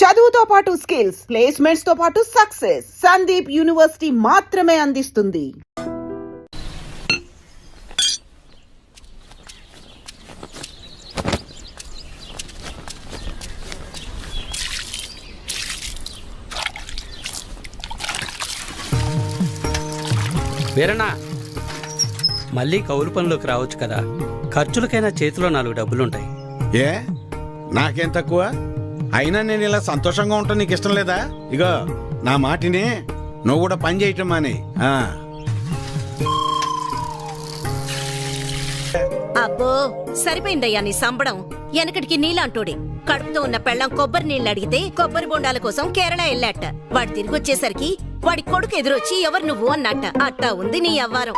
చదువుతో పాటు skills, placements తో పాటు సక్సెస్ సందీప్ యూనివర్సిటీ మాత్రమే అందిస్తుంది. వీరన్నా, మళ్ళీ కౌలు పనిలోకి రావచ్చు కదా. ఖర్చులకైనా చేతిలో 4 డబ్బులుంటాయి. ఏ నాకేం తక్కువ? అయినా నేను ఇలా సంతోషంగా ఉంటాను నీకు ఇష్టం లేదా? ఇగో నా మాటిని నువ్వు కూడా పని చేయటం మాని. అబ్బో సరిపోయిందయ్యా నీ సంబడం. వెనకటికి నీలాంటోడే కడుపుతో ఉన్న పెళ్ళం కొబ్బరి నీళ్ళు అడిగితే కొబ్బరి బొండాల కోసం కేరళ వెళ్ళాట. వాడు తిరిగి వచ్చేసరికి వాడి కొడుకు ఎదురొచ్చి ఎవరు నువ్వు అన్నట్ట. అట్టా ఉంది నీ అవ్వారం.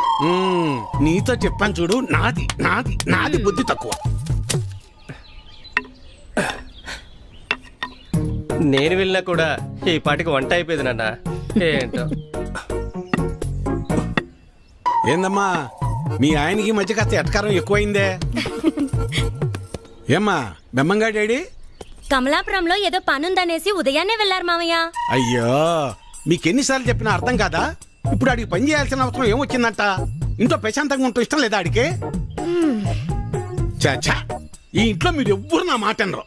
నీతో చెప్పాను చూడు, నాది నాది నాది బుద్ధి తక్కువ. నేను వెళ్ళినా కూడా ఈ పాటికి వంట అయిపోయింది నాన్న. ఏంటో ఏందమ్మా మీ ఆయనకి మధ్య కాస్త ఎటకారం ఎక్కువైందే? ఏమ్మా బెమ్మంగా డాడీ? కమలాపురంలో ఏదో పనుందనేసి ఉదయాన్నే వెళ్లారు మామయ్య. అయ్యో మీకెన్నిసార్లు చెప్పినా అర్థం కాదా? ఇప్పుడు ఆడికి పని చేయాల్సిన అవసరం ఏమొచ్చిందంట? ఇంట్లో ప్రశాంతంగా ఉంటూ ఇష్టం లేదా ఆడికి? చాచా ఈ ఇంట్లో మీరు ఎవ్వరు నా మాట అనరు.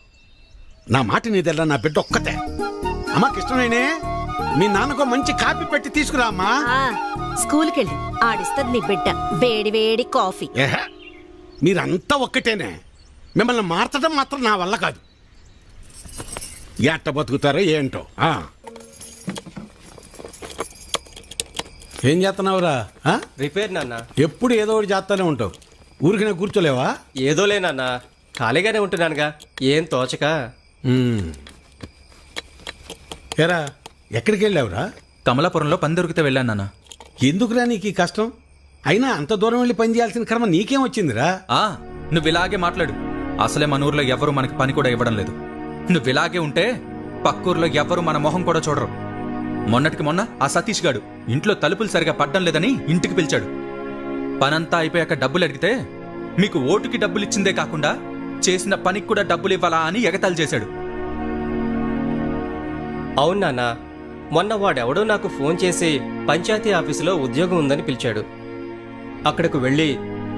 నా మాట నీదెల్లా నా బిడ్డ ఒక్కతే. అమ్మా కృష్ణనేనే మీ నాన్నకు మంచి కాపీ పెట్టి తీసుకురా అమ్మా. స్కూల్కి వెళ్ళి ఆడిస్తుంది నీ బిడ్డ వేడి వేడి కాఫీ. మీరంతా ఒక్కటేనే. మిమ్మల్ని మార్చడం మాత్రం నా వల్ల కాదు. ఎట్ట బతుకుతారో ఏంటో. ఏం చేస్తున్నావురా? రిపేర్ నాన్న. ఎప్పుడు ఏదో ఒకటి చేస్తానే ఉంటావు. ఊరికి కూర్చోలేవా? ఏదోలే నాన్న, ఖాళీగానే ఉంటున్నానుగా, ఏం తోచక. ఏరా ఎక్కడికి వెళ్ళావురా? కమలాపురంలో పని దొరికితే వెళ్ళాను నాన్న. ఎందుకురా నీకు ఈ కష్టం? అయినా అంత దూరం వెళ్ళి పని చేయాల్సిన కర్మ నీకేం వచ్చిందిరా? నువ్వు ఇలాగే మాట్లాడు. అసలే మన ఊర్లో ఎవరు మనకి పని కూడా ఇవ్వడం లేదు. నువ్వు ఇలాగే ఉంటే పక్కూర్లో ఎవరు మన మొహం కూడా చూడరు. మొన్నటికి మొన్న ఆ సతీష్ గాడు ఇంట్లో తలుపులు సరిగా పడ్డం లేదని ఇంటికి పిలిచాడు. పనంతా అయిపోయాక డబ్బులు అడిగితే మీకు ఓటుకి డబ్బులు ఇచ్చిందే కాకుండా చేసిన పనికి కూడా డబ్బులు ఇవ్వాలా అని ఎగతాళి చేశాడు. అవును నాన్న, మొన్న వాడెవడో నాకు ఫోన్ చేసి పంచాయతీ ఆఫీసులో ఉద్యోగం ఉందని పిలిచాడు. అక్కడకు వెళ్ళి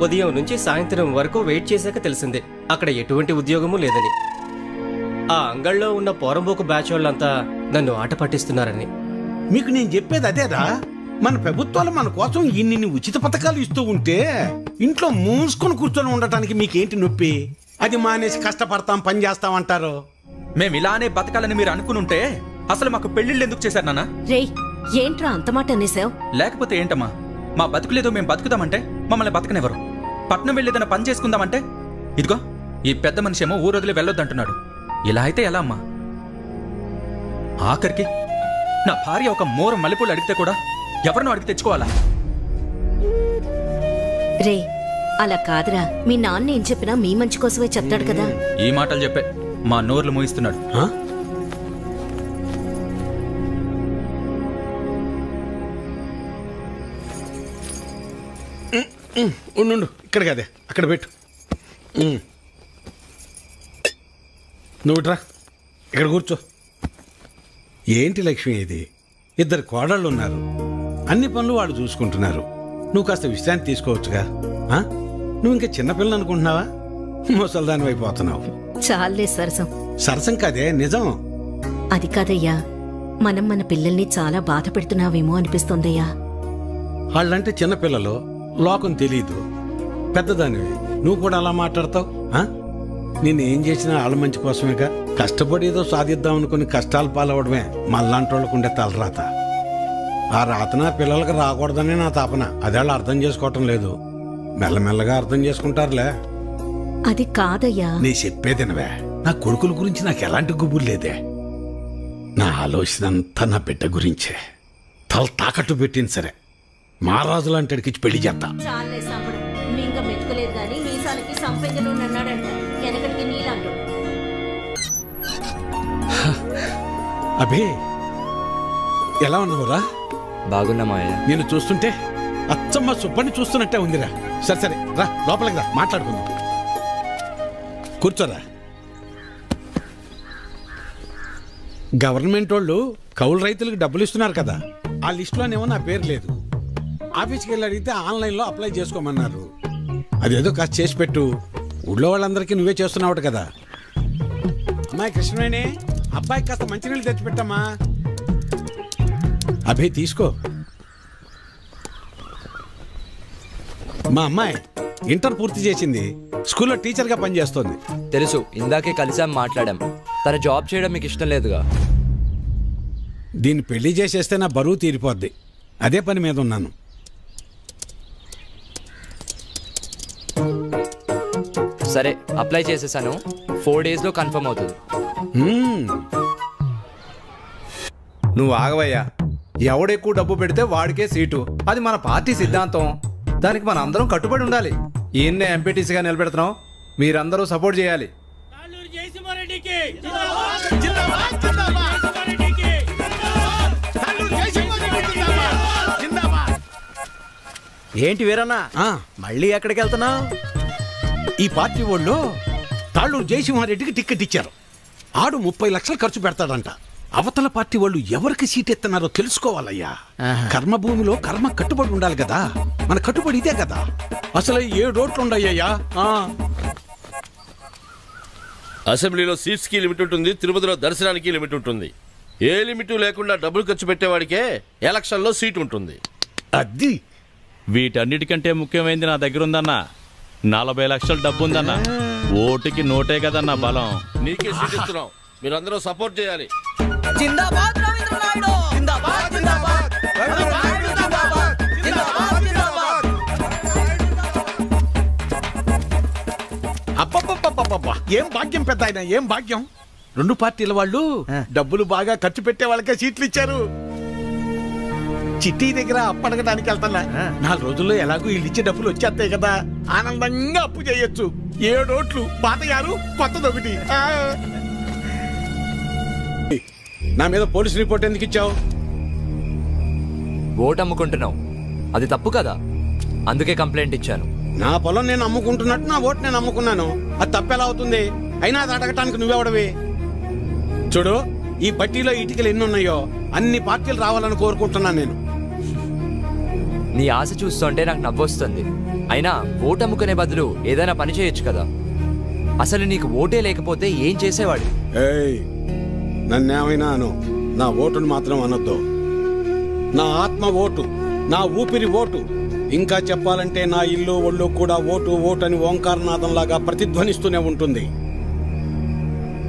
ఉదయం నుంచి సాయంత్రం వరకు వెయిట్ చేశాక తెలిసిందే అక్కడ ఎటువంటి ఉద్యోగమూ లేదని. ఆ అంగళ్ళలో ఉన్న పోరంబోకు బ్యాచ్ వాళ్ళంతా నన్ను ఆట పట్టిస్తున్నారని. మీకు నేను చెప్పేది అదేరా. మన ప్రభుత్వాలు మన కోసం ఇన్ని ఉచిత పథకాలు ఇస్తూ ఉంటే ఇంట్లో మూసుకొని కూర్చొని ఉండటానికి మీకేంటి నొప్పి? అది మానేసి కష్టపడతాం పని చేస్తాం అంటారు. మేము ఇలానే బతకాలని మీరు అనుకునుంటే అసలు మాకు పెళ్లిళ్ళు ఎందుకు చేశారు నాన్న? రేయ్ ఏంట్రా అంత మాట అనేసావు? లేకపోతే ఏంటమ్మా, మా బతుకులేదో మేము బతుకుదామంటే మమ్మల్ని బతకనివ్వరు. పట్నం వెళ్ళేదన్న పని చేసుకుందామంటే ఇదిగో ఈ పెద్ద మనిషి ఏమో ఊరొదిలి వెళ్ళొద్దంటున్నాడు. ఇలా అయితే ఎలా అమ్మా? ఆఖరికి నా భార్య ఒక మోర మల్లెపూలు అడిగితే కూడా ఎవరినో అడిగి తెచ్చుకోవాలా? రే అలా కాదురా, మీ నాన్న ఏం చెప్పినా మీ మంచి కోసమే చెప్తాడు కదా. ఈ మాటలు చెప్పే మా నోర్లు మూయిస్తున్నాడు. ఉండు ఇక్కడ కదే అక్కడ పెట్టు. నువ్వు రా ఇక్కడ కూర్చో. ఏంటి లక్ష్మి ఇది? 2 కోడళ్ళు ఉన్నారు. అన్ని పనులు వాళ్ళు చూసుకుంటున్నారు. నువ్వు కాస్త విశ్రాంతి తీసుకోవచ్చుగా. నువ్వు ఇంకా చిన్నపిల్లని అనుకుంటున్నావా? ముసల్దాని అయిపోతున్నావు. చాలే సరసం. సరసం కాదే నిజం. అది కాదయ్యా, మనం మన పిల్లల్ని చాలా బాధ పెడుతున్నావేమో అనిపిస్తోందయ్యా. వాళ్ళంటే చిన్నపిల్లలు, లోకం తెలీదు. పెద్దదానివి నువ్వు కూడా అలా మాట్లాడతావు? నేనేం చేసినా వాళ్ళ మంచి కోసమేగా. కష్టపడి ఏదో సాధిద్దాం అనుకుని కష్టాలు పాలవడమే మళ్ళాంటి వాళ్ళకు ఉండే తలరాత. ఆ రాతన పిల్లలకు రాకూడదని నా తాపన. అదే వాళ్ళు అర్థం చేసుకోవటం లేదు. మెల్లమెల్లగా అర్థం చేసుకుంటారులే. అది కాదయ్యా. నీ చెప్పేదినవే. నా కొడుకుల గురించి నాకు ఎలాంటి గుబురు లేదే. నా ఆలోచన అంతా నా బిడ్డ గురించే. తల తాకట్టు పెట్టింది సరే, మహారాజు లాంటి ఇచ్చి పెళ్లి చేస్తా. చాలే సంబడం. మింగ మెతుకులేదు గాని మీసాలకి సంపెంగలు అన్నాడంట. వెనకటికి నీలాంటో. అభి ఎలా ఉన్నావురా? బాగున్నా మావయ్య. నేను చూస్తుంటే అచ్చమ్మ సుబ్బని చూస్తున్నట్టే ఉందిరా. సరే సరే రా లోపలికి రా, మాట్లాడుకుందాం. కూర్చోరా. గవర్నమెంట్ వాళ్ళు కౌలు రైతులకు డబ్బులు ఇస్తున్నారు కదా, ఆ లిస్టులోనేమో నా పేరు లేదు. ఆఫీస్కి వెళ్ళి అడిగితే ఆన్లైన్లో అప్లై చేసుకోమన్నారు. అదేదో కాస్త చేసి పెట్టు, ఊళ్ళో వాళ్ళందరికీ నువ్వే చేస్తున్నావు కదా. అమ్మాయి కృష్ణవేణి, అబ్బాయికి కాస్త మంచినీళ్ళు తెచ్చిపెట్టమ్మా. అభి తీసుకో. మా అమ్మాయి ఇంటర్ పూర్తి చేసింది, స్కూల్లో టీచర్గా పనిచేస్తోంది. తెలుసు, ఇందాకే కలిసాం, మాట్లాడాం. తన జాబ్ చేయడం మీకు ఇష్టం లేదుగా. దీన్ని పెళ్లి చేసేస్తే నా బరువు తీరిపోద్ది, అదే పని మీద ఉన్నాను. సరే, అప్లై చేసేసాను. 4 days లో కన్ఫర్మ్ అవుతుంది. నువ్వు ఆగవయ్యా. ఎవడెక్కువ డబ్బు పెడితే వాడికే సీటు, అది మన పార్టీ సిద్ధాంతం. దానికి మన అందరం కట్టుబడి ఉండాలి. ఈయన్నే ఎంపీటీసీగా నిలబెడుతున్నాం, మీరందరూ సపోర్ట్ చేయాలి. ఏంటి వీరన్నా, మళ్ళీ ఎక్కడికి వెళ్తున్నావు? ఈ పార్టీ వాళ్ళు తాళ్ళూరు జయసింహారెడ్డికి టిక్కెట్ ఇచ్చారు. ఆడు 30 లక్షలు ఖర్చు పెడతాడంట. అవతల పార్టీ వాళ్ళు ఎవరికి సీట్ ఎత్తున్నారో తెలుసుకోవాలయ్యా. కర్మభూమిలో కర్మ కట్టుబడి ఉండాలి కదా, మన కట్టుబడి ఇదే కదా. అసలు 7 ఓట్లు ఉండయ్యా. అసెంబ్లీలో సీట్స్ కి లిమిట్ ఉంటుంది, తిరుపతిలో దర్శనానికి లిమిట్ ఉంటుంది. ఏ లిమిట్ లేకుండా డబ్బులు ఖర్చు పెట్టేవాడికే ఎలక్షన్ లో సీట్ ఉంటుంది. అది వీటన్నిటికంటే ముఖ్యమైనది నా దగ్గర ఉందన్నా. 40 లక్షల డబ్బు ఉందన్నా. ఓటుకి నోటే కదన్నా బలం. నీకే సీట్ ఇస్తున్నాం, మీరందరూ సపోర్ట్ చేయాలి. జిందాబాద్ రవీంద్ర నాయుడు, జిందాబాద్ జిందాబాద్ రవీంద్ర నాయుడు, జిందాబాద్ జిందాబాద్ జిందాబాద్. అబ్బబ్బబ్బబ్బబ్బా, ఏం భాగ్యం పెద్ద ఆయన, ఏం భాగ్యం. 2 పార్టీల వాళ్ళు డబ్బులు బాగా ఖర్చు పెట్టే వాళ్ళకే సీట్లు ఇచ్చారు. చిట్టి దగ్గర అప్పు అడగడానికి వెళ్తున్నా. 4 రోజుల్లో ఎలాగో వీళ్ళు ఇచ్చే డబ్బులు వచ్చేస్తాయి కదా, ఆనందంగా అప్పు చేయొచ్చు. 7 ఓట్లు, పాత 6, కొత్తది 1. నా మీద పోలీస్ రిపోర్ట్ ఎందుకు ఇచ్చావు? ఓటు అమ్ముకుంటున్నావు, అది తప్పు కదా, అందుకే కంప్లైంట్ ఇచ్చాను. నా పొలం నేను అమ్ముకుంటున్నట్టు నా ఓటు నేను అమ్ముకున్నాను, అది తప్పెలా అవుతుంది? అయినా అది అడగటానికి నువ్వెవడవి? చూడు, ఈ పట్టీలో ఇటుకలు ఎన్ని ఉన్నాయో అన్ని పార్టీలు రావాలని కోరుకుంటున్నాను నేను. నీ ఆశ చూస్తుంటే నాకు నవ్వొస్తుంది. అయినా ఓటు అమ్ముకునే బదులు ఏదైనా పని చేయొచ్చు కదా. అసలు నీకు ఓటే లేకపోతే ఏం చేసేవాడు? ఏయ్, నన్నేమైనా అను, నా ఓటును మాత్రం అనొద్దు. నా ఆత్మ ఓటు, నా ఊపిరి ఓటు. ఇంకా చెప్పాలంటే నా ఇల్లు ఒళ్ళు కూడా ఓటు ఓటు అని ఓంకారనాథంలాగా ప్రతిధ్వనిస్తూనే ఉంటుంది.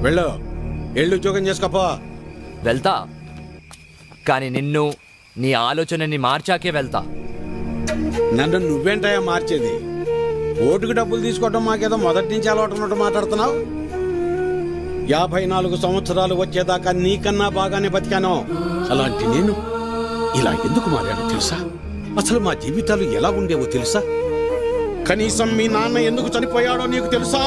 వెళ్ళు, ఎళ్ళు ఉద్యోగం చేసుకోపో. వెళ్తా, కానీ నిన్ను, నీ ఆలోచనని మార్చాకే వెళ్తా. నన్ను నువ్వేంటయా మార్చేది? ఓటుకు డబ్బులు తీసుకోవడం మాకేదో మొదటి నుంచి అలవాటు ఉన్నట్టు మాట్లాడుతున్నావు. 54 సంవత్సరాలు వచ్చేదాకా నీకన్నా బాగానే బతికాను. అలాంటి నేను ఇలా ఎందుకు మారాను తెలుసా? అసలు మా జీవితాలు ఎలా ఉండేవో తెలుసా? కనీసం మీ నాన్న ఎందుకు చనిపోయాడో నీకు తెలుసా?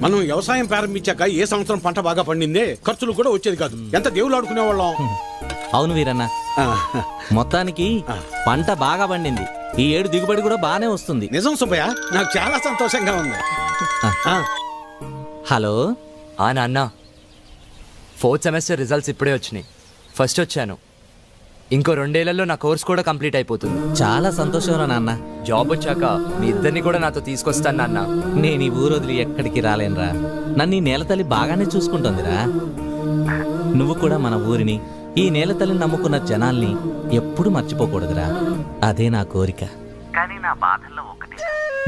మనం వ్యవసాయం ప్రారంభించాక ఏ సంవత్సరం పంట బాగా పండిందే, ఖర్చులు కూడా వచ్చేది కాదు. ఎంత దేవుళ్ళు ఆడుకునేవాళ్ళం. అవును వీరన్న, మొత్తానికి పంట బాగా పండింది. ఈ ఏడు దిగుబడి కూడా బానే వస్తుంది. నిజం సుబ్బయ్య, నాకు చాలా సంతోషంగా ఉంది. హలో. నాన్న, 4th సెమిస్టర్ రిజల్ట్స్ ఇప్పుడే వచ్చినాయి. ఫస్ట్ వచ్చాను. ఇంకో 2 ఏళ్లలో నా కోర్స్ కూడా కంప్లీట్ అయిపోతుంది. చాలా సంతోషం నాన్న. జాబ్ వచ్చాక మీ ఇద్దరిని కూడా నాతో తీసుకొస్తాను నాన్న. నేను ఈ ఊరు వదిలి ఎక్కడికి రాలేనురా. నన్ను ఈ నేలతల్లి బాగానే చూసుకుంటుందిరా. నువ్వు కూడా మన ఊరిని, ఈ నేలతల్లిని నమ్ముకున్న జనాల్ని ఎప్పుడు మర్చిపోకూడదురా. అదే నా కోరిక. కానీ నా బాధల్లో ఒకటి,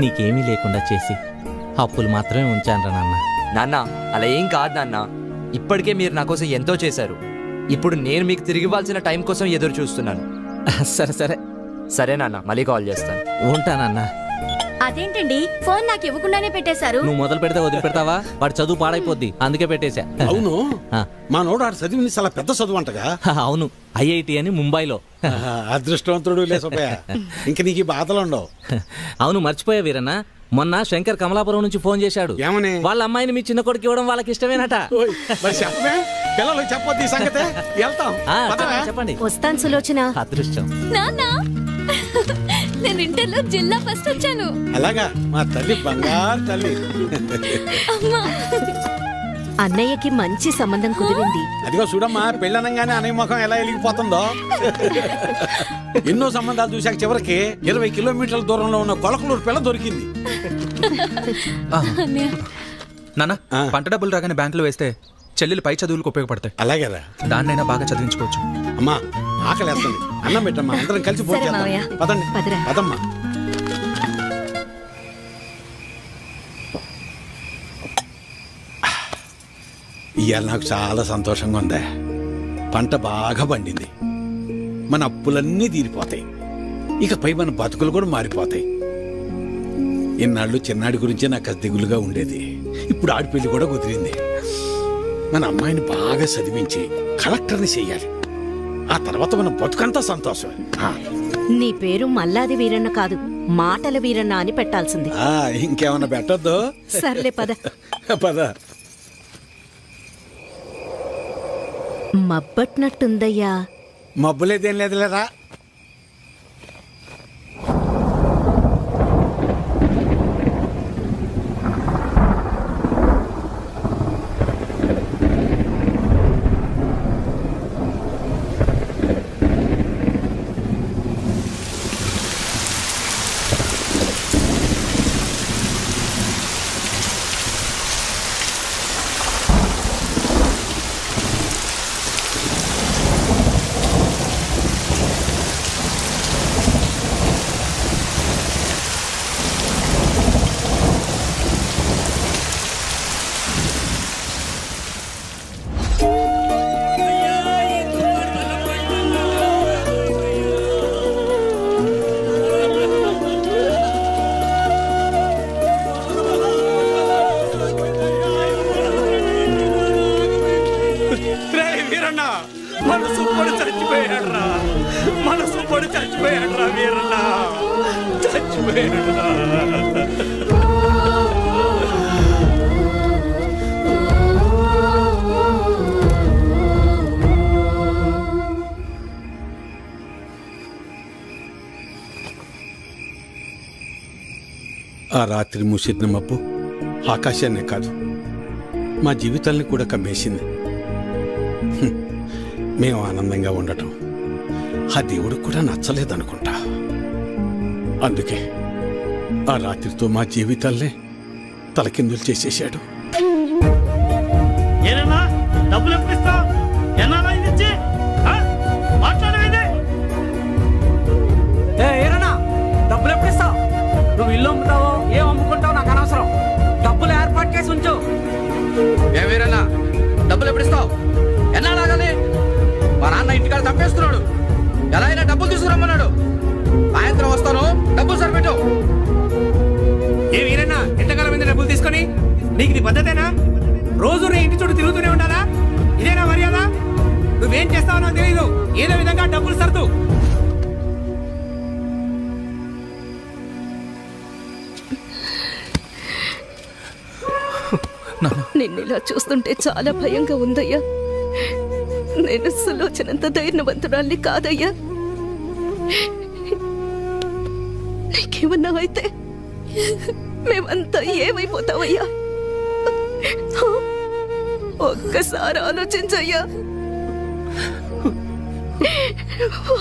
నీకేమీ లేకుండా చేసి అప్పులు మాత్రమే ఉంచానురా నాన్న. నాన్న, అలా ఏం కాదు నాన్న. ఇప్పటికే మీరు నా కోసం ఎంతో చేశారు. ఇప్పుడు నేను మీకు తిరిగి ఇవ్వాల్సిన టైం కోసం ఎదురు చూస్తున్నాను. సరే సరే సరే నాన్న, మళ్ళీ కాల్ చేస్తాను. ఉంటానన్నా. అదేంటండి, ఫోన్ నాకు ఇవ్వకుండానే పెట్టేశారు. నువ్వు మొదలు పెడితే వదిలిపెడతావా? వాడు చదువు పాడైపోద్ది, అందుకే పెట్టేశా. అవును, మా నోడు ఆడు చదివింది చాలా పెద్ద చదువు అంటగా. అవును, IIT అని ముంబైలో. అదృష్టవంతుడు లే సుబ్బయ్య, ఇంక నీకు ఈ బాధలు ఉండవు. అవును, మర్చిపోయా వీరన్న, మొన్న శంకర్ కమలాపురం నుంచి ఫోన్ చేశాడు. ఏమని? వాళ్ళ అమ్మాయిని మీ చిన్న కొడుకు ఇవ్వడం వాళ్ళకి ఇష్టమేనట. ఓయ్, మరి చెప్పమే, పిల్లలు చెప్పొద్దు ఈ సంగతే. వెళ్తాం, పదవే. చెప్పండి. వస్తాను సులోచన. అదృష్టం. నాన్న, నేను ఇంటర్లో జిల్లా ఫస్ట్ వచ్చాను. అలాగా, మా తల్లి బంగారు తల్లి. అమ్మా, అన్నయ్యకి మంచి సంబంధం కుదిరింది. అదిగో చూడమ్మా, పెళ్ళనంగానే అనే ముఖం ఎలా వెలిగిపోతుందో. ఎన్నో సంబంధాలు చూశాక చివరికి 20 కిలోమీటర్ల దూరంలో ఉన్న కొలకలూరు పిల్ల దొరికింది. నాన్న, పంట డబ్బులు రాగానే బ్యాంకులో వేస్తే చెల్లెలు పై చదువులకు ఉపయోగపడతాయి. అలాగేరా, దాన్నైనా బాగా చదివించుకోవచ్చు. అమ్మా ఆకలేస్తుంది, అన్నం పెట్టమ్మా, అందరం కలిసి సరే భోంచేద్దాం. మావయ్య. పదండి, పదరా. పదమ్మా. ఇవాళ నాకు చాలా సంతోషంగా ఉందే. పంట బాగా పండింది, మన అప్పులన్నీ తీరిపోతాయి, ఇకపై మన బతుకులు కూడా మారిపోతాయి. ఇన్నాళ్ళు చిన్నాడి గురించే నాకు దిగులుగా ఉండేది. ఇప్పుడు ఆడి పెళ్లి కూడా కుదిరింది. మన అమ్మాయిని బాగా చదివించి కలెక్టర్ని చెయ్యాలి. ఆ తర్వాత మన బతుకంతా సంతోషం. నీ పేరు మల్లాది వీరన్న కాదు, మాటల వీరన్న అని పెట్టాల్సింది. ఇంకేమన్నా పెట్టద్దు. సర్లే పద. పద. మబ్బట్నట్టుందయ్యా. మబ్బులేదేం లేదులేరా. మనసు పడి చచ్చిపోయాడ్రా, మనసు పడి చచ్చిపోయాడ్రా వీరన్న, చచ్చిపోయాడ్రా. ఆ రాత్రి ముసిరిన మబ్బు ఆకాశాన్నే కాదు, మా జీవితాల్ని కూడా కమ్మేసింది. మేము ఆనందంగా ఉండటం ఆ దేవుడికి కూడా నచ్చలేదనుకుంటా. అందుకే ఆ రాత్రితో మా జీవితాల్నే తలకిందులు చేసేశాడు. డబ్బులు ఎప్పుడు ఇస్తావు? ఎన్నాళ్ళైంది మాట్లాడేది? డబ్బులు ఎప్పుడు ఇస్తావు? నువ్వు ఇల్లు అమ్ముతావో ఏం అమ్ముకుంటావు నాకు అనవసరం. డబ్బులు ఏర్పాటు చేసి ఉంచు. ఏమేరన్నా డబ్బులు ఎప్పుడు ఇస్తావు? ఎన్నాళ్ళాగానే? మా నాన్న ఇంటికాడ తప్పేస్తున్నాడు. ఎలా అయినా డబ్బులు తీసుకురమ్మన్నాడు. సాయంత్రం వస్తాను, డబ్బులు సరిపెట్టు. ఏ వీరన్నా, ఎంతకాలం మీద డబ్బులు తీసుకొని? నీకు ఇది పద్ధతేనా? రోజు నీ ఇంటి చుట్టూ తిరుగుతూనే ఉండాలా? ఇదేనా మర్యాద? నువ్వేం చేస్తావో నాకు తెలీదు. ఏదో విధంగా డబ్బులు సర్దు. నిన్ను ఇలా చూస్తుంటే చాలా భయంగా ఉందయ్యా. నేను సులోచనంత ధైర్యవంతురాల్ని కాదయ్యా. నీకేమన్నా అయితే మేమంతా ఏమైపోతావయ్యా? ఒక్కసారి ఆలోచించయ్యా,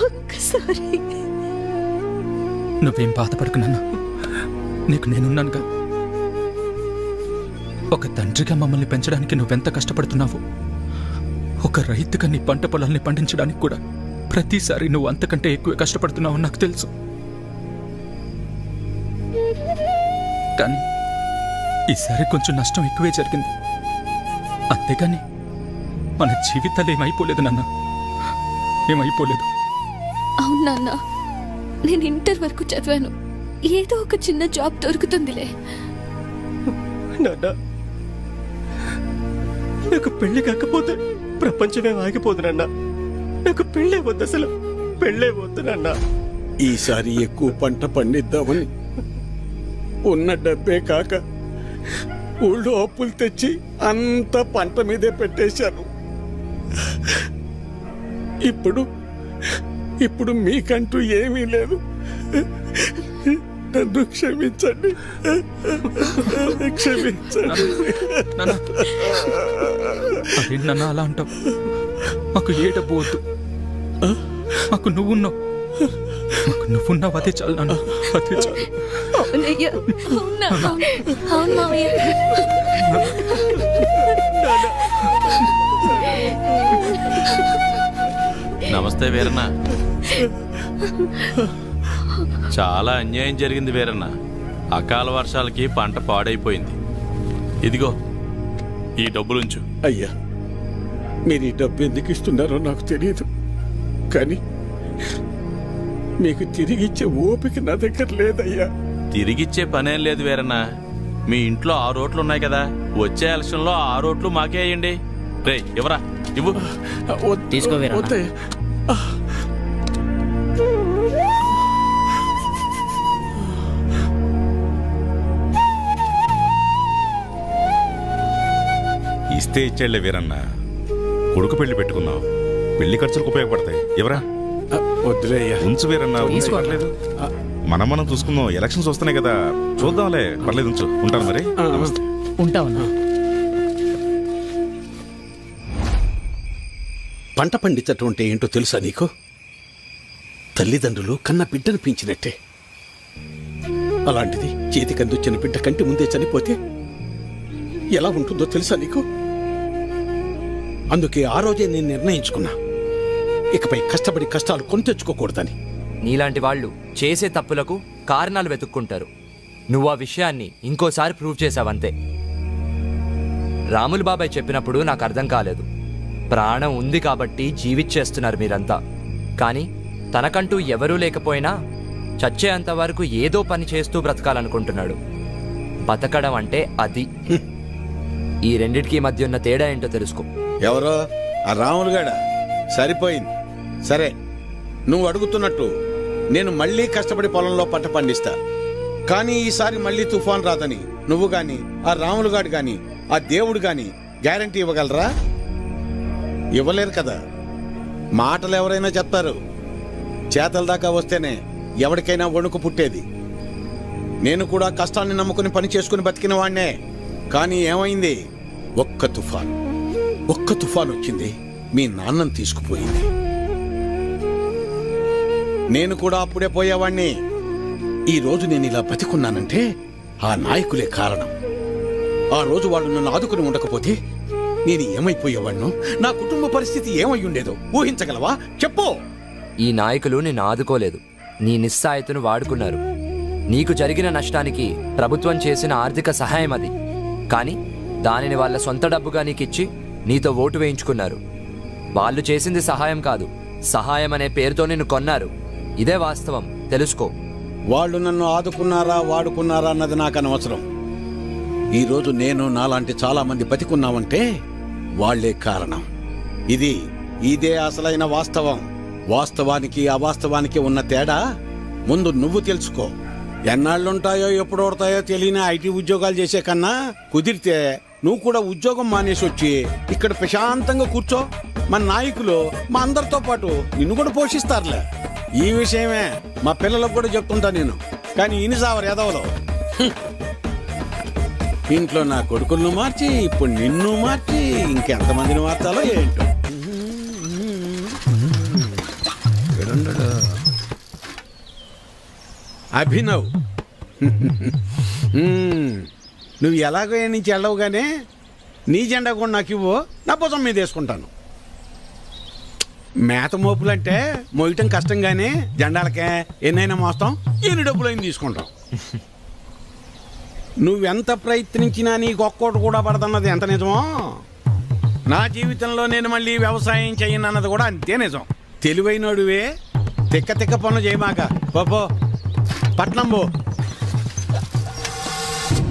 ఒక్కసారి. నువ్వేం బాధపడకు నాన్న, నీకు నేనున్నానుగా. ఒక తండ్రిగా మమ్మల్ని పెంచడానికి నువ్వెంత కష్టపడుతున్నావు. ఒక రైతుగా నీ పంట పొలాల్ని పండించడానికి కూడా ప్రతిసారి నువ్వు అంతకంటే ఎక్కువ కష్టపడుతున్నావు నాకు తెలుసు. కానీ ఈసారి కొంచెం నష్టం ఎక్కువే జరిగింది. అంతేగాని మన జీవితాలు ఏమైపోలేదు నాన్న, ఏమైపోలేదు. అవును నాన్న, నేను ఇంటర్ వరకు చదివాను. ఏదో ఒక చిన్న జాబ్ దొరుకుతుందిలే. నాన్న, నాకు పెళ్లి కాకపోతే ప్రపంచమే ఆగిపోదునన్నా. నాకు పెళ్ళే వద్దు, అసలు పెళ్ళే వద్దునన్నా. ఈసారి ఎక్కువ పంట పండిద్దామని ఉన్న డబ్బే కాక ఊళ్ళో అప్పులు తెచ్చి అంత పంట మీదే పెట్టేశాను. ఇప్పుడు మీకంటూ ఏమీ లేదు. నన్ను క్షమించండి, క్షమించండి. నన్ను అలా అంటావు? మాకు ఏ డబ్బు వద్దు, మాకు నువ్వున్నావు, మాకు నువ్వున్నావు, అదే చాలు నాన్న, అదే చాలు. అవునయ్యా, అవునా? అవును మావయ్య. నమస్తే వీరన్న. చాలా అన్యాయం జరిగింది వీరన్న. అకాల వర్షాలకి పంట పాడైపోయింది. ఇదిగో ఈ డబ్బులుంచు. అయ్యా, మీరు ఈ డబ్బు ఎందుకు ఇస్తున్నారో నాకు తెలియదు, కానీ మీకు తిరిగిచ్చే ఓపిక నా దగ్గర లేదయ్యా. తిరిగిచ్చే పనేం లేదు వీరన్న. మీ ఇంట్లో 6 ఓట్లు ఉన్నాయి కదా, వచ్చే ఎలక్షన్లో 6 ఓట్లు మాకే అయ్యండి. రే ఇవ్వరా, ఇవ్వు. తీసుకో వీరన్న. వద్దయ్యా. ఇస్తే ఇచ్చేళ్లే వీరన్న. కొడుకు పెళ్లి పెట్టుకున్నావు, పెళ్లి ఖర్చులకు ఉపయోగపడతాయి. ఎవరా? వద్దులే అయ్యా. ఉంచు వీరన్న, ఉంచు, పర్లేదు. మనం చూసుకుందాం. ఎలక్షన్స్ వస్తున్నాయి కదా, చూద్దాంలే, పర్లేదు, ఉంచు. ఉంటాను మరి. నమస్తే. ఉంటావన్నా. పంట పండించటం అంటే ఏంటో తెలుసా నీకు? తల్లిదండ్రులు కన్న బిడ్డను పెంచినట్టే. అలాంటిది చేతికందొచ్చిన బిడ్డ కంటి ముందే చనిపోతే ఎలా ఉంటుందో తెలుసా నీకు? అందుకే ఆ రోజే నేను నిర్ణయించుకున్నా, ఇకపై కష్టపడి కష్టాలు కొని తెచ్చుకోకూడదని. నీలాంటి వాళ్ళు చేసే తప్పులకు కారణాలు వెతుక్కుంటారు. నువ్వు ఆ విషయాన్ని ఇంకోసారి ప్రూవ్ చేశావంతే. రాములు బాబాయ్ చెప్పినప్పుడు నాకు అర్థం కాలేదు. ప్రాణం ఉంది కాబట్టి జీవిచ్చేస్తున్నారు మీరంతా. కానీ తనకంటూ ఎవరూ లేకపోయినా చచ్చేంత వరకు ఏదో పని చేస్తూ బ్రతకాలనుకుంటున్నాడు. బతకడం అంటే అది. ఈ రెండిటికి మధ్య ఉన్న తేడా ఏంటో తెలుసుకో. ఎవరో ఆ రాములుగాడ సరిపోయింది. సరే, నువ్వు అడుగుతున్నట్టు నేను మళ్ళీ కష్టపడి పొలంలో పంట పండిస్తా. కానీ ఈసారి మళ్ళీ తుఫాన్ రాదని నువ్వు గాని, ఆ రాములుగాడు గాని, ఆ దేవుడు గాని గ్యారంటీ ఇవ్వగలరా? ఇవ్వలేరు కదా. మాటలు ఎవరైనా చెప్తారు, చేతల దాకా వస్తేనే ఎవరికైనా వణుకు పుట్టేది. నేను కూడా కష్టాన్ని నమ్ముకుని పని చేసుకుని బతికిన వాణ్ణే. కానీ ఏమైంది? ఒక్క తుఫాన్ వచ్చింది, మీ నాన్నని తీసుకుపోయింది. నేను కూడా అప్పుడే పోయేవాణ్ణి. ఈ రోజు నేను ఇలా బతికున్నానంటే ఆ నాయకులే కారణం. ఆ రోజు వాళ్ళు నన్ను ఆదుకుని ఉండకపోతే నేను ఏమైపోయేవాణ్ణో, నా కుటుంబ పరిస్థితి ఏమై ఉండేదో ఊహించగలవా? చెప్పు. ఈ నాయకులు నిన్ను ఆదుకోలేదు, నీ నిస్సాయతను వాడుకున్నారు. నీకు జరిగిన నష్టానికి ప్రభుత్వం చేసిన ఆర్థిక సహాయం అది. కానీ దానిని వాళ్ళ సొంత డబ్బుగా నీకిచ్చి నీతో ఓటు వేయించుకున్నారు. వాళ్ళు చేసింది సహాయం కాదు, సహాయం అనే పేరుతో నిన్ను కొన్నారు. ఇదే వాస్తవం, తెలుసుకో. వాళ్ళు నన్ను ఆదుకున్నారా వాడుకున్నారా అన్నది నాకు అనవసరం. ఈరోజు నేను నాలాంటి చాలా మంది బతికున్నామంటే వాళ్లే కారణం. ఇదే అసలైన వాస్తవం. వాస్తవానికి అవాస్తవానికి ఉన్న తేడా ముందు నువ్వు తెలుసుకో. ఎన్నాళ్ళుంటాయో ఎప్పుడు ఓడతాయో తెలియని ఐటీ ఉద్యోగాలు చేసే కన్నా కుదిరితే నువ్వు కూడా ఉద్యోగం మానేసి వచ్చి ఇక్కడ ప్రశాంతంగా కూర్చో. మన నాయకులు మా అందరితో పాటు నిన్ను కూడా పోషిస్తారులే. ఈ విషయమే మా పిల్లలకు కూడా చెప్తుంటా నేను. కానీ ఇనిసావరు ఎదవలో ఇంట్లో నా కొడుకులను మార్చి ఇప్పుడు నిన్ను మార్చి ఇంకెంతమందిని మార్చాలో ఏంటో. అభినవ్, నువ్వు ఎలాగో నుంచి వెళ్ళవుగానే నీ జెండా కూడా నాకు ఇవ్వు, నా భుజం మీద వేసుకుంటాను. మేత మోపులంటే మోయటం కష్టంగానే జెండాలకే ఎన్నైనా మోస్తాం, ఎన్ని డబ్బులైనా తీసుకుంటాం. నువ్వెంత ప్రయత్నించినా నీకు ఒక్కోటి కూడా పడదన్నది ఎంత నిజమో, నా జీవితంలో నేను మళ్ళీ వ్యవసాయం చేయనన్నది కూడా అంతే నిజం. తెలివైనడువే, తిక్క పనులు చేయమాక. పో పట్నం పో.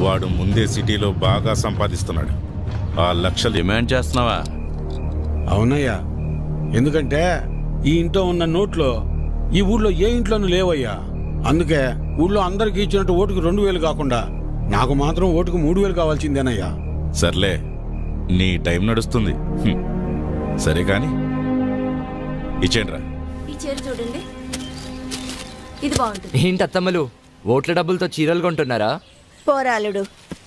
వాడు ముందే సిటీలో బాగా సంపాదిస్తున్నాడు. ఆ లక్షలు డిమాండ్ చేస్తున్నావా? అవునయ్యా, ఎందుకంటే ఈ ఇంట్లో ఉన్న నోట్లో ఈ ఊళ్ళో ఏ ఇంట్లోనూ లేవయ్యా. అందుకే ఊళ్ళో అందరికి ఇచ్చినట్టు ఓటుకు 2000 కాకుండా నాకు మాత్రం ఓటుకు 3000 కావాల్సిందేనయ్యా. సర్లే, నీ టైం నడుస్తుంది. సరే కాని ఇచ్చేయండిరా. ఈ చీర చూడండి, ఇది బాగుంటుంది. ఏంటి అత్తమ్మలు ఓట్ల డబ్బులతో చీరలు కొంటున్నారా? పోరాలుడు,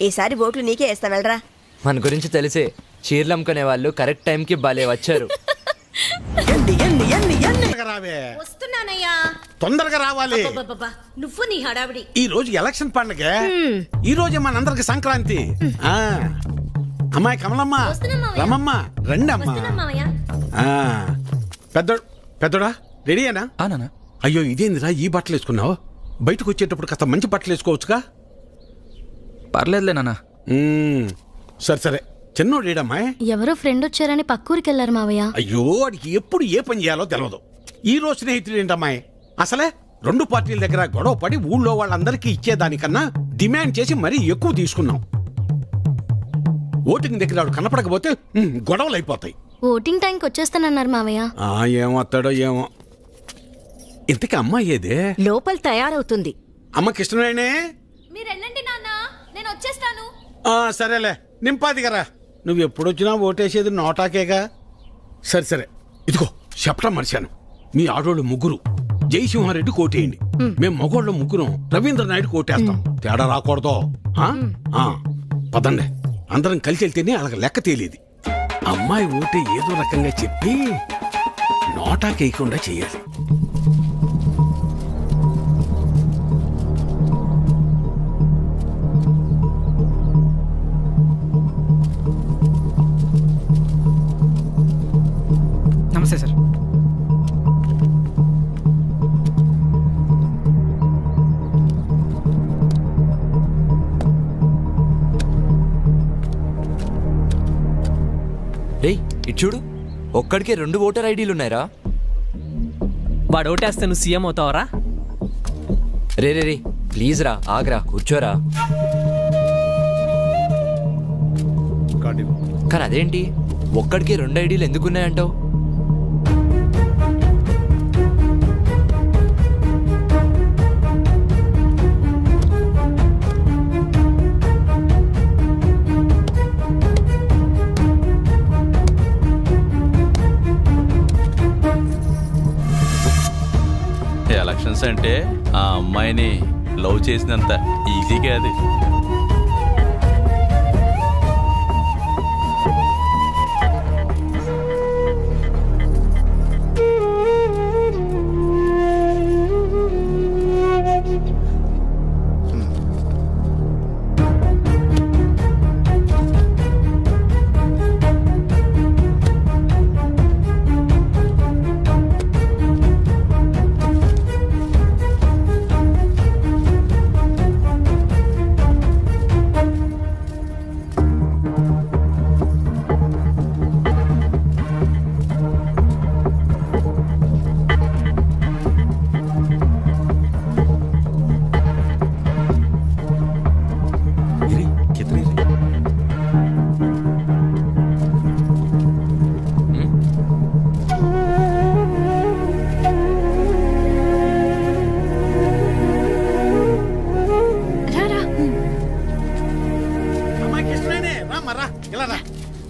ఈసారి ఓట్లు నీకే వేస్తా వెళ్ళరా. మన గురించి తెలిసే చీరలు అమ్ముకునే వాళ్ళు కరెక్ట్ టైంకి భలే వచ్చారు. తొందరగా రావే, వస్తున్నానయ్యా. తొందరగా రావాలి. అబ్బబ్బబ్బా, నువ్వు నీ హడావిడి. ఈ రోజు ఎలక్షన్ పండుగ, ఈ రోజే మనందరికి సంక్రాంతి. ఆ అమ్మాయి కమలమ్మ, రమమ్మ, రండి అమ్మా. ఆ, పెద్దోడా రెడీయేనా? నాన్న అయ్యో ఇదేందిరా ఈ బట్టలు వేసుకున్నావు? బయటకు వచ్చేటప్పుడు కాస్త మంచి బట్టలు వేసుకోవచ్చుగా. పర్లేదులే నాన్న. సరే సరే, చిన్నోడేడమ్మాయి? ఎవరో ఫ్రెండ్ వచ్చారని పక్కూరికి వెళ్ళారు మావయ్య. అయ్యో వాడికి ఎప్పుడు ఏ పని చేయాలో తెలియదు. ఈ రోజు స్నేహితుడు ఏంటమ్మాయి? అసలే రెండు పార్టీల దగ్గర గొడవ పడి ఊళ్ళో వాళ్ళందరికీ ఇచ్చేదానికన్నా డిమాండ్ చేసి మరీ ఎక్కువ తీసుకున్నాం. ఓటింగ్ దగ్గర వాడు కనపడకపోతే గొడవలు అయిపోతాయి. ఓటింగ్ టైంకి వచ్చేస్తానన్నారు మావయ్య. ఏమొస్తాడో ఏమో. ఇంతకీ అమ్మాయి ఏదే? లోపల తయారవుతుంది. అమ్మకి ఇష్టమేనే? మీరెళ్ళండి నాన్న, నేను వచ్చేస్తాను. సరేలే, నింపాది కదా. నువ్వు ఎప్పుడొచ్చినా ఓటేసేది నోటాకేగా. సరే సరే, ఇదిగో చెప్పడం మర్చాను. మీ ఆడోళ్ళు ముగ్గురు జయసింహారెడ్డి కోటేయండి, మేము మగోళ్ళ ముగ్గురం రవీంద్ర నాయుడు కోటేస్తాం. తేడా రాకూడదు. పదండి, అందరం కలిసి వెళ్తేనే అలాగ లెక్క తేలేది. అమ్మాయి ఓటే ఏదో రకంగా చెప్పి నోటాకేయకుండా చెయ్యాలి. నమస్తే సార్. రేయ్ ఇటు చూడు, ఒక్కడికే 2 ఓటర్ ఐడీలు ఉన్నాయరా. వాడు ఓటేస్తే నువ్వు CM అవుతావరా? Ray ray ray please రా, ఆగ్రా, కూర్చోరా. కానీ అదేంటి ఒక్కడికి 2 ఐడీలు ఎందుకున్నాయంటావు? ఎలక్షన్స్ అంటే ఆ అమ్మాయిని లవ్ చేసినంత ఈజీగా అది.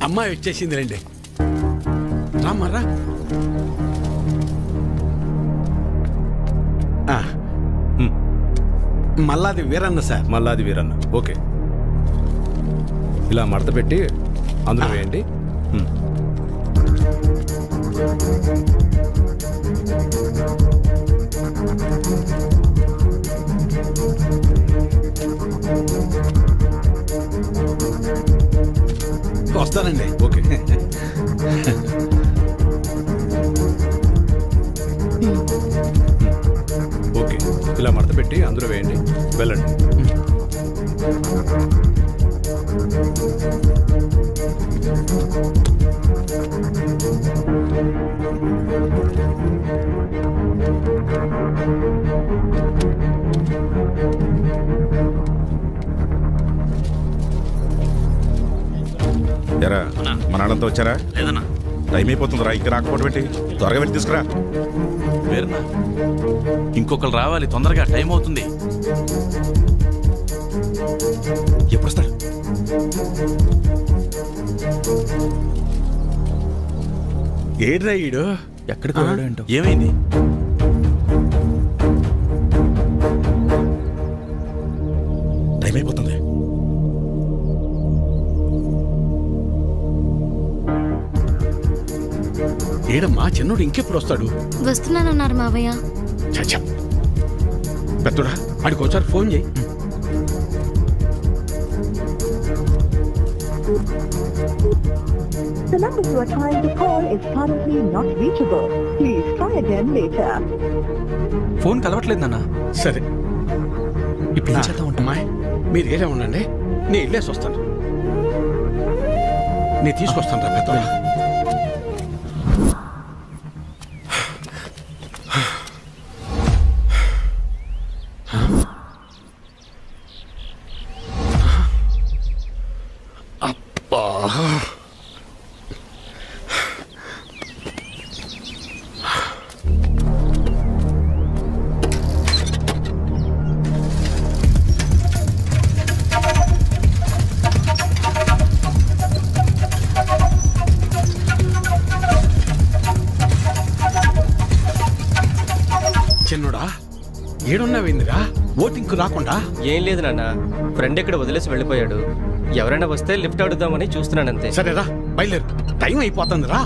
అమ్మాయి వచ్చేసింది రండి. రామరా. మల్లాది వీరన్న సార్. మల్లాది వీరన్న, ఓకే. ఇలా మడత పెట్టి అందులో వేయండి. వస్తానండి. ఓకే. ఓకే, ఇలా మడత పెట్టి అందులో వేయండి. వెళ్ళండి. ఎరా మన వాళ్ళంతా వచ్చారా? లేదన్నా. టైం అయిపోతుందిరా, ఇంకా రాకపోవడం ఏంటి? త్వరగా వెళ్ళి తీసుకురా. వేరన్నా, ఇంకొకరు రావాలి తొందరగా, టైం అవుతుంది. ఎప్పుడు వస్తాడు? ఏడ్రా ఈడు? ఎక్కడికి వెళ్ళాడు ఏంటో. ఏమైంది? టైం అయిపోతుంది. ఏడమ్మా చిన్నోడు ఇంకెప్పుడు వస్తాడు? వస్తున్నానన్నారు మావయ్య. చచ్చా పెద్దోడా వాడికి ఒకసారి ఫోన్ చేయి. The number you are trying to call is currently not reachable. Please try again later. Phone కలవట్లేదు నాన్న. సరే ఇప్పుడు ఏం చేద్దాం ఉంటా? అమ్మాయి మీరు ఏలే ఉండండి, నేను వెళ్ళేసి వస్తాను. నేను తీసుకొస్తాను రా పెద్దోడా. అబ్బా చిన్నోడా ఏడున్నావేందిరా? ఓటింగ్కు రాకుండా? ఏం లేదు నాన్న, ఫ్రెండ్ ఇక్కడ వదిలేసి వెళ్ళిపోయాడు. ఎవరైనా వస్తే లిఫ్ట్ అడుగుదామని చూస్తున్నానంతే. సరేరా బయలుదేరు, టైం అయిపోతుంది రా.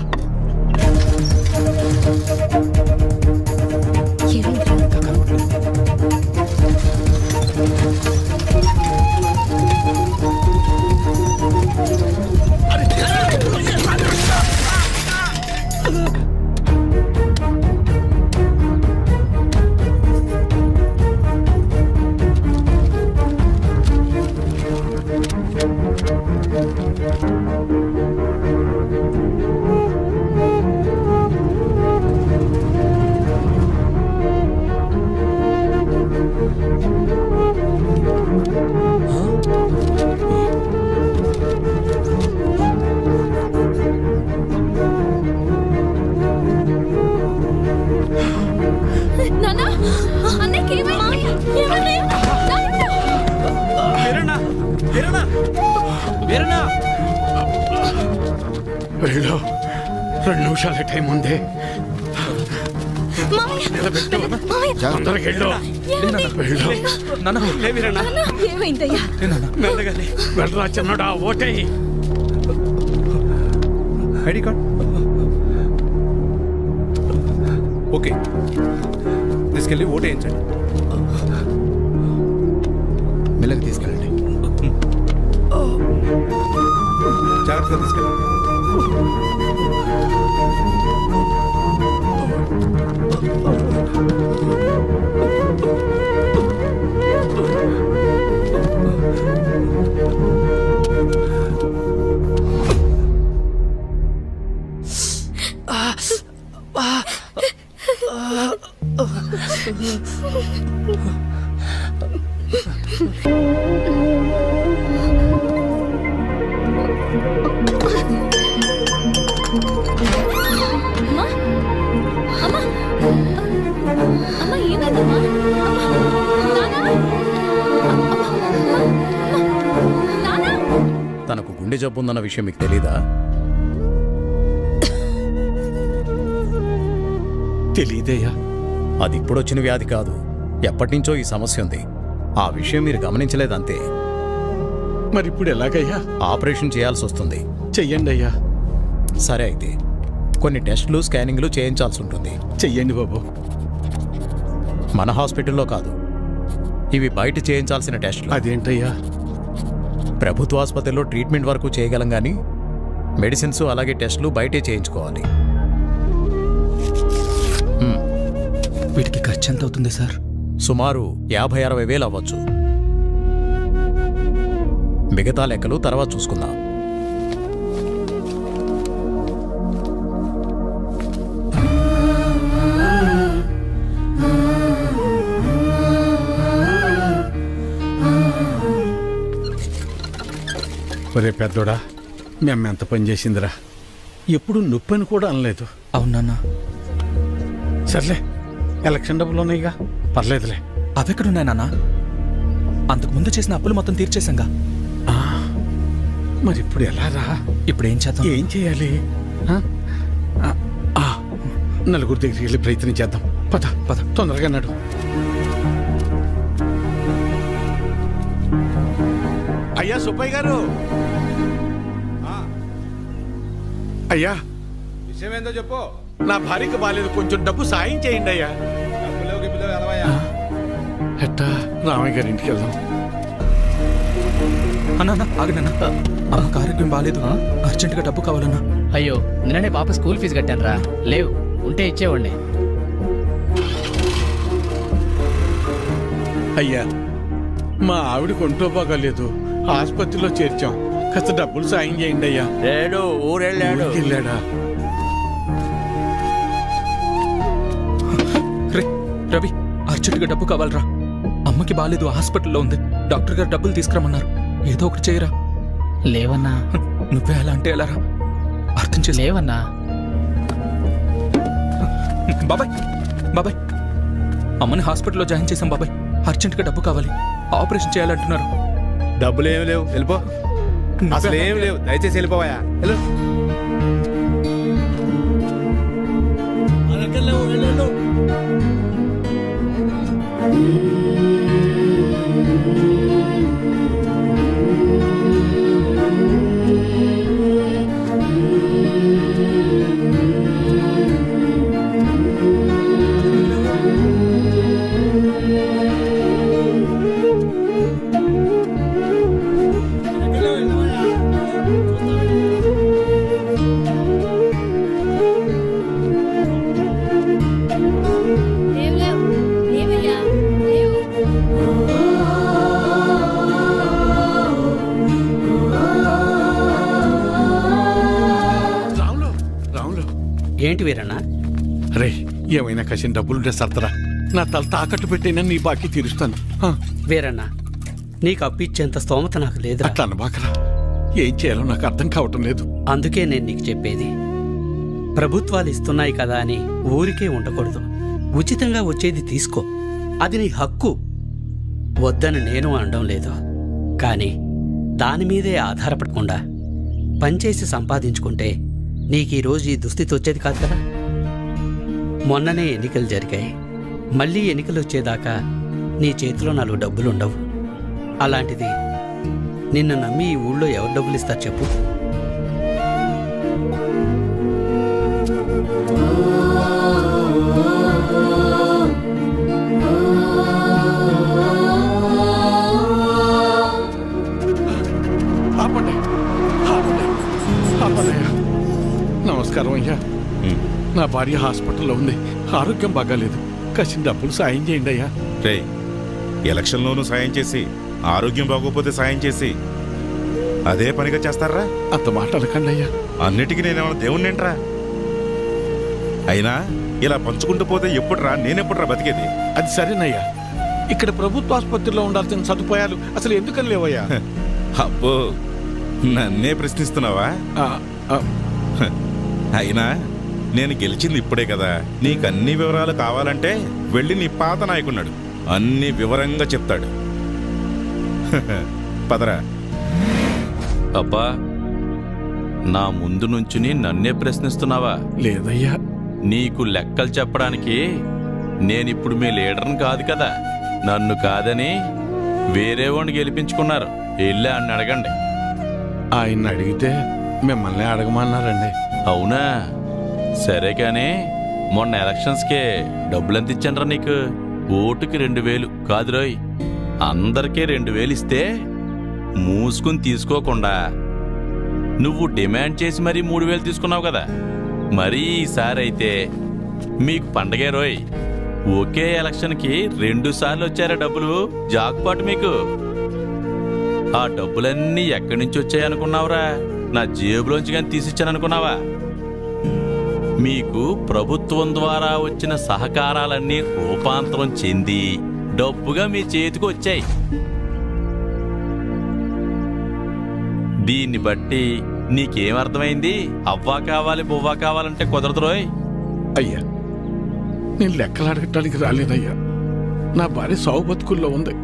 నానా అన్నయ్యకి ఏమైంది? వెళ్ళు, 2 నిమిషాల టైం ఉంది. నిలబెట్టు. తొందరగా వెళ్ళు. వెళ్ళు. ఏమైందయ్యా? వెళ్ళరా చిన్నడా, ఓటే. ఐడి కార్డ్ ఓకే, తీసుకెళ్ళి ఓటు వేయించండి. మెల్లగా తీసుకెళ్ళండి, జాగ్రత్తగా తీసుకెళ్ళండి. అమ్మా ఏమైందమ్మా? తనకు గుండె జబ్బు ఉందన్న విషయం మీకు తెలీదా? తెలీదయ్యా. అది ఇప్పుడొచ్చిన వ్యాధి కాదు, ఎప్పటినుంచో ఈ సమస్య ఉంది. ఆ విషయం మీరు గమనించలేదంతే. మరి ఇప్పుడు ఎలాగయ్యా? ఆపరేషన్ చేయాల్సి వస్తుంది. చెయ్యండి అయ్యా. సరే అయితే కొన్ని టెస్టులు స్కానింగ్లు చేయించాల్సి ఉంటుంది. చెయ్యండి బాబు. మన హాస్పిటల్లో కాదు, ఇవి బయట చేయించాల్సిన టెస్టులు. అదేంటయ్యా? ప్రభుత్వ ఆసుపత్రిలో ట్రీట్మెంట్ వరకు చేయగలం కానీ మెడిసిన్స్ అలాగే టెస్టులు బయటే చేయించుకోవాలి. వీటికి ఖర్చు ఎంత అవుతుంది సార్? సుమారు 50-60 వేలు అవ్వచ్చు. మిగతా లెక్కలు తర్వాత చూసుకుందాం. ఒరే పెద్దోడా, మీ అమ్మ ఎంత పని చేసిందిరా. ఎప్పుడు నొప్పని కూడా అనలేదు. అవునన్నా. సర్లే, ఎలక్షన్ డబ్బులు ఉన్నాయిగా, పర్లేదులే. అవెక్కడున్నాయి నాన్న? అంతకుముందు చేసిన అప్పులు మొత్తం తీర్చేశాంగా. మరి ఇప్పుడు ఎలా రా? ఇప్పుడు ఏం చేద్దాం? ఏం చేయాలి? నలుగురు దగ్గరికి వెళ్ళి ప్రయత్నం చేద్దాం. పద పద, తొందరగా నడు. అయ్యా సుబ్బయ్య గారు, అయ్యా విషయం ఏందో చెప్పు. నా భార్యకి బాలేదు, కొంచెం డబ్బు సాయం చేయండి అయ్యా. డబ్బులేవు గిబ్బులేవు ఎలవయ్యా. ఎట్టా రామయ్య గారి ఇంటికి వెళ్దాం. అన్నా ఆగనన్నా, అమ్మకి ఆరోగ్యం బాగాలేదు, అర్జెంటుగా డబ్బు కావాలన్నా. అయ్యో నిన్ననే పాప స్కూల్ ఫీజు కట్టాను రా, లేవు ఉంటే ఇచ్చేవాడిని. అయ్యా మా ఆవిడకి ఒంట్లో బాగాలేదు, ఆసుపత్రిలో చేర్చాం, కాస్త డబ్బులు సాయం చేయండి అయ్యా. లేడు, ఊరెళ్ళాడు. వెళ్ళాడా? రవి, అర్జెంటుగా డబ్బు కావాలరా. అమ్మకి బాగాలేదు, హాస్పిటల్లో ఉంది, డాక్టర్ గారు డబ్బులు తీసుకురమ్మన్నారు. ఏదో ఒకటి చేయరా. లేవన్నా. నువ్వే అలా అంటే ఎలా రా, అర్థం చేసి. లేవన్నా. బాబాయ్ బాబాయ్, అమ్మని హాస్పిటల్లో జాయిన్ చేశాం బాబాయ్, అర్జెంటుగా డబ్బు కావాలి, ఆపరేషన్ చేయాలంటున్నారు. డబ్బులు ఏమి లేవు, వెళ్ళిపో. అసలు ఏమి లేవు, దయచేసి వెళ్ళిపోవా. వెళ్ళు. రాములు, రాములు. ఏంటి వీరన్నా? రే, ఏమైనా కసిన డబ్బులుంటే సర్దరా, నా తల తాకట్టు పెట్టైనా నీ బాకీ తీరుస్తాను. వీరన్నా, నీకు అప్పు ఇచ్చేంత స్తోమత నాకు లేదు. అట్లా అనబాకరా, ఏం చేయాలో నాకు అర్థం కావటం లేదు. అందుకే నేను నీకు చెప్పేది, ప్రభుత్వాలు ఇస్తున్నాయి కదా అని ఊరికే ఉండకూడదు. ఉచితంగా వచ్చేది తీసుకో, అది నీ హక్కు. వద్దని నేను అనడం లేదు, కానీ దాని మీదే ఆధారపడకుండా పనిచేసి సంపాదించుకుంటే నీకీరోజు ఈ దుస్థితి వచ్చేది కాదు కదా. మొన్ననే ఎన్నికలు జరిగాయి, మళ్ళీ ఎన్నికలు వచ్చేదాకా నీ చేతిలో 4 డబ్బులుండవు. అలాంటిది నిన్ను నమ్మి ఈ ఊళ్ళో ఎవరు డబ్బులు ఇస్తారు చెప్పు? ఆపండి, ఆపండి, ఆపండి అయ్యా. నమస్కారం అయ్యా. నా భార్య హాస్పిటల్లో ఉంది, ఆరోగ్యం బాగాలేదు, కసిన డబ్బులు సాయం చేయండి అయ్యా. రే, ఎలక్షన్లోనూ సాయం చేసి ఆరోగ్యం బాగోపోతే సాయం చేసి అదే పనిగా చేస్తారా? అంత మాట అనకండి అయ్యా. అన్నిటికీ నేనేమన్నా దేవుణ్ణేంట్రా? అయినా ఇలా పంచుకుంటూ పోతే ఎప్పుడురా, నేనెప్పుడురా బతికేది? అది సరేనయ్యా, ఇక్కడ ప్రభుత్వ ఆసుపత్రిలో ఉండాల్సిన సదుపాయాలు అసలు ఎందుకని లేవయ్యా? అబ్బో, నన్నే ప్రశ్నిస్తున్నావా? అయినా నేను గెలిచింది ఇప్పుడే కదా, నీకన్ని వివరాలు కావాలంటే వెళ్ళి నీ పాత నాయకున్నాడు, అన్ని వివరంగా చెప్తాడు. పదరా. అబ్బా, నా ముందు నుంచుని నన్నే ప్రశ్నిస్తున్నావా? లేదయ్యా. నీకు లెక్కలు చెప్పడానికి నేనిప్పుడు మీ లీడర్ని కాదు కదా. నన్ను కాదని వేరే వాడిని గెలిపించుకున్నారు, వెళ్ళి అని అడగండి. ఆయన్ని అడిగితే మిమ్మల్ని అడగమన్నారండి. అవునా? సరే కానీ మొన్న ఎలక్షన్స్కే డబ్బులెంత ఇచ్చానరా నీకు? ఓటుకి 2000 కాదు రోయ్, అందరికీ 2000 ఇస్తే మూసుకుని తీసుకోకుండా నువ్వు డిమాండ్ చేసి మరీ 3000 తీసుకున్నావు కదా. మరీ ఈసారి అయితే మీకు పండగే రోయ్. ఒకే ఎలక్షన్కి 2 సార్లు వచ్చారా డబ్బులు, జాక్పాట్ మీకు. ఆ డబ్బులన్నీ ఎక్కడి నుంచి వచ్చాయనుకున్నావురా? నా జేబులోంచి కానీ తీసిచ్చాననుకున్నావా? మీకు ప్రభుత్వం ద్వారా వచ్చిన సహకారాలన్నీ రూపాంతరం చెంది డబ్బుగా మీ చేతికి వచ్చాయి. దీన్ని బట్టి నీకేమర్థమైంది? అవ్వా కావాలి బువ్వా కావాలంటే కుదరదు రోయ్. అయ్యా, నేను లెక్కలు అడగటానికి రాలేదయ్యా. నా భార్య సావు బతుకుల్లో ఉంది,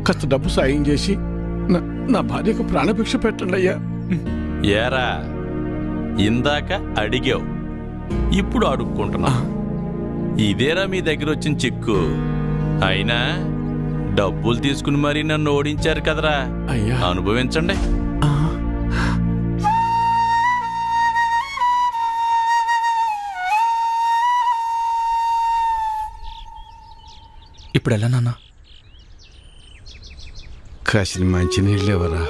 కాస్త డబ్బు సాయం చేసి నా భార్యకు ప్రాణభిక్ష పెట్టండి అయ్యా. ఏరా, ఇందాక అడిగావు, ఇప్పుడు అడుక్కుంటున్నా. ఇదేరా మీ దగ్గర వచ్చిన చిక్కు. అయినా డబ్బులు తీసుకుని మరీ నన్ను ఓడించారు కదరా, అయ్యా. అనుభవించండి. ఇప్పుడు ఎలా నాన్న? కాసిన మంచి నీళ్ళు ఎవరా?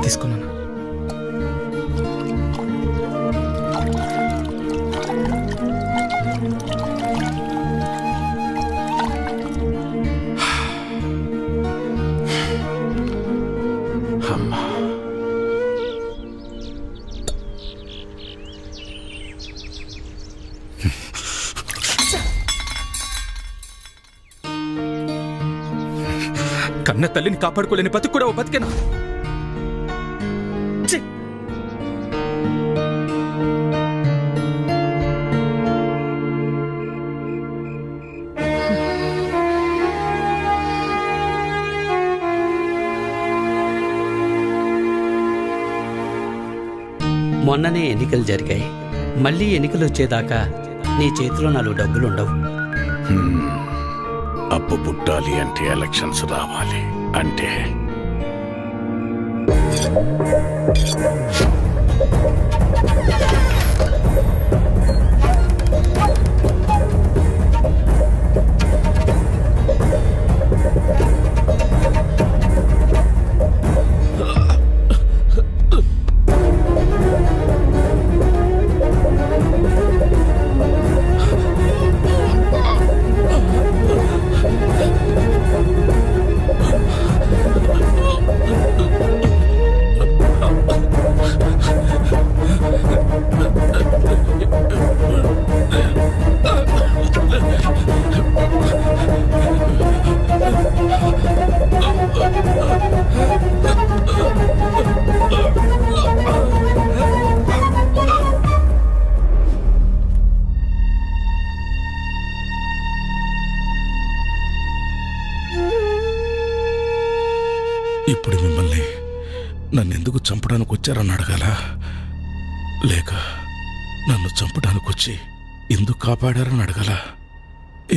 తీసుకున్నాను. అమ్మా, కన్న తల్లిని కాపాడుకోలేని బతుకు కూడా ఓ బతికేనా? ఛీ! మొన్ననే ఎన్నికలు జరిగాయి. మళ్ళీ ఎన్నికలు వచ్చేదాకా నీ చేతిలో 4 డబ్బులు ఉండవు. అప్పు పుట్టాలి అంటే ఎలక్షన్స్ రావాలి అంటే ఇప్పుడు మిమ్మల్ని నన్నెందుకు చంపడానికి వచ్చారని అడగాల, లేక నన్ను చంపడానికి వచ్చి ఎందుకు కాపాడారని అడగాల?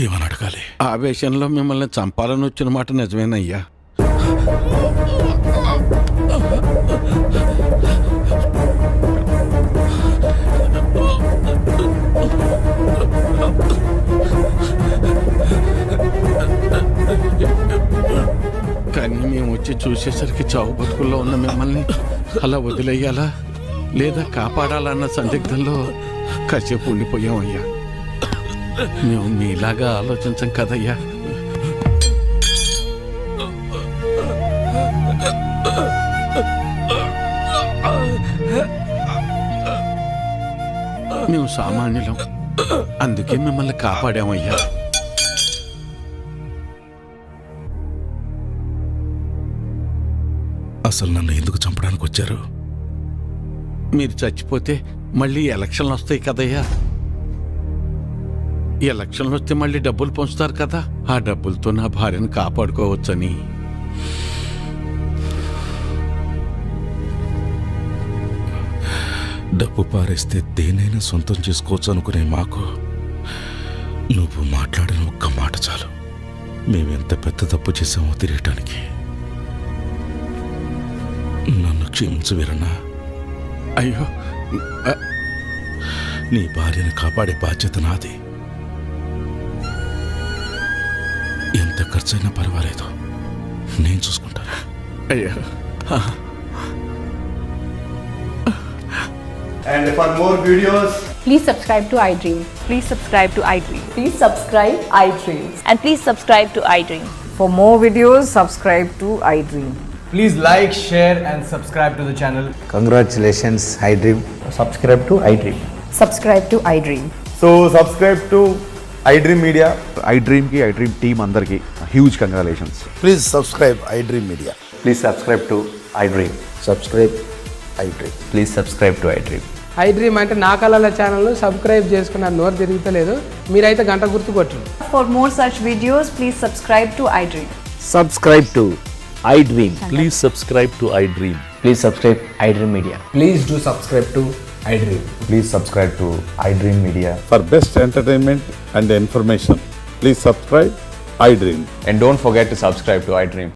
ఏమని అడగాలి? ఆవేశంలో మిమ్మల్ని చంపాలని వచ్చిన మాట నిజమేనయ్యా. కానీ మేము వచ్చి చూసేసరికి చావు బతుకుల్లో ఉన్న మిమ్మల్ని అలా వదిలేయాలా లేదా కాపాడాలన్న సందిగ్ధంలో కాసేపు ఉండిపోయామయ్యా. మేము మీలాగా ఆలోచించం కదయ్యా. మేము సామాన్యులం, అందుకే మిమ్మల్ని కాపాడామయ్యా. అసలు నన్ను ఎందుకు చంపడానికి వచ్చారు? మీరు చచ్చిపోతే మళ్ళీ ఎలక్షన్లు వస్తాయి కదయ్యా. ఎలక్షన్లు వస్తే మళ్ళీ డబ్బులు పంచుతారు కదా, ఆ డబ్బులతో నా భార్యను కాపాడుకోవచ్చని. డబ్బు పారేస్తే దేనైనా సొంతం చేసుకోవచ్చు అనుకునే మాకు నువ్వు మాట్లాడిన ఒక్క మాట చాలు మేమెంత పెద్ద తప్పు చేసామో తెలియటానికి. నన్ను క్షమించు వీరన్నా. అయ్యో, నీ భార్యను కాపాడే బాధ్యత నాది. ఎంత ఖర్చైనా పర్వాలేదు, నేను చూసుకుంటాను. అయ్యో. And for more videos, Please subscribe to iDream. Please subscribe to iDream. Please subscribe iDream. And please subscribe to iDream. For more videos, subscribe to iDream. please like, share and subscribe to the channel. Congratulations, iDream. Subscribe to iDream. Subscribe to iDream. So subscribe to iDream Media. iDream ki iDream team andarki huge congratulations. Please subscribe iDream Media. Please subscribe to iDream. Subscribe iDream. Please subscribe to iDream. iDream అంటే నా కళల ఛానల్ను subscribe చేసుకున్న నోరు తిరుగుతలేదు, మీరైతే గంట గుర్తు కొట్టండి. For more such videos, please subscribe to iDream. Subscribe to iDream. Please subscribe to iDream. Please subscribe iDream media. Please do subscribe to iDream. Please subscribe to iDream media. For best entertainment and information please subscribe iDream. And don't forget to subscribe to iDream.